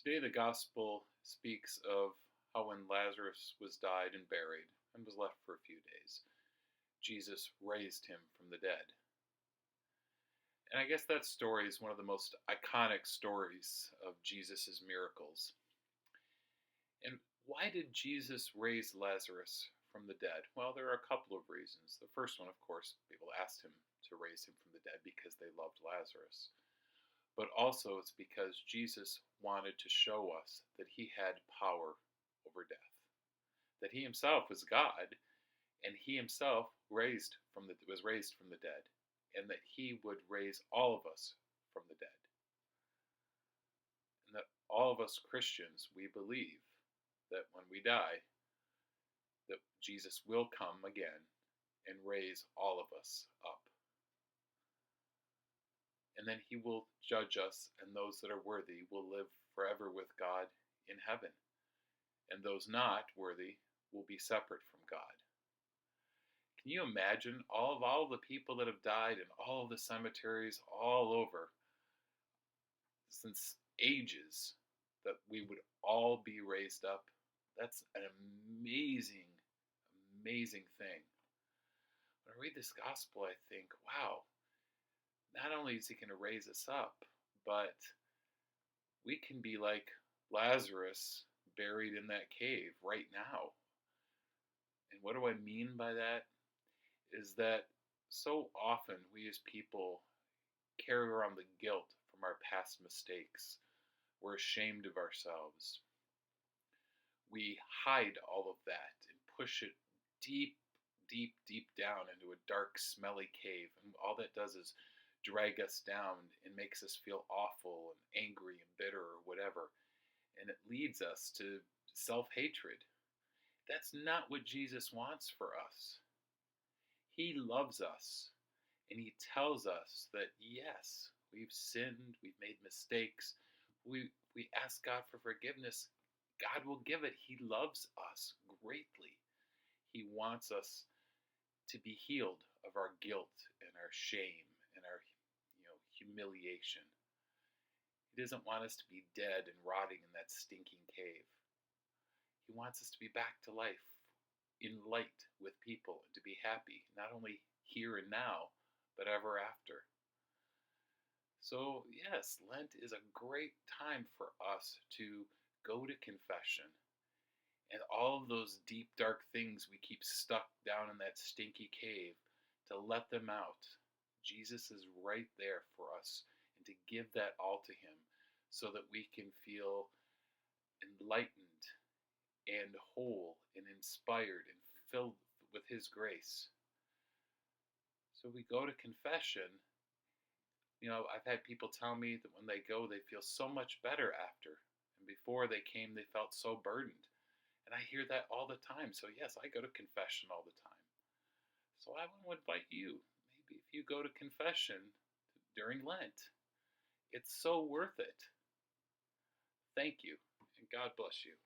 Today, the Gospel speaks of how when Lazarus was died and buried and was left for a few days, Jesus raised him from the dead. And I guess that story is one of the most iconic stories of Jesus' miracles. And why did Jesus raise Lazarus from the dead? Well, there are a couple of reasons. The first one, of course, people asked him to raise him from the dead because they loved Lazarus. But also it's because Jesus wanted to show us that he had power over death, that he himself was God, and he himself was raised from the dead, and that he would raise all of us from the dead. And that all of us Christians, we believe that when we die, that Jesus will come again and raise all of us up. And then he will judge us, and those that are worthy will live forever with God in heaven. And those not worthy will be separate from God. Can you imagine all the people that have died in all of the cemeteries all over since ages, that we would all be raised up? That's an amazing, amazing thing. When I read this gospel, I think, wow, not only is he going to raise us up, but we can be like Lazarus buried in that cave right now. And what do I mean by that? Is that so often we as people carry around the guilt from our past mistakes. We're ashamed of ourselves. We hide all of that and push it deep, deep, deep down into a dark, smelly cave. And all that does is drag us down and makes us feel awful and angry and bitter or whatever. And it leads us to self-hatred. That's not what Jesus wants for us. He loves us, and he tells us that yes, we've sinned, we've made mistakes, we ask God for forgiveness. God will give it. He loves us greatly. He wants us to be healed of our guilt and our shame and our humiliation. He doesn't want us to be dead and rotting in that stinking cave. He wants us to be back to life in light with people and to be happy, not only here and now, but ever after. So yes, Lent is a great time for us to go to confession. And all of those deep, dark things we keep stuck down in that stinky cave, to let them out. Jesus is right there for us, and to give that all to him so that we can feel enlightened and whole and inspired and filled with his grace. So we go to confession. I've had people tell me that when they go, they feel so much better after. And before they came, they felt so burdened. And I hear that all the time. So yes, I go to confession all the time. So I want to invite you, maybe if you go to confession during Lent, it's so worth it. Thank you, and God bless you.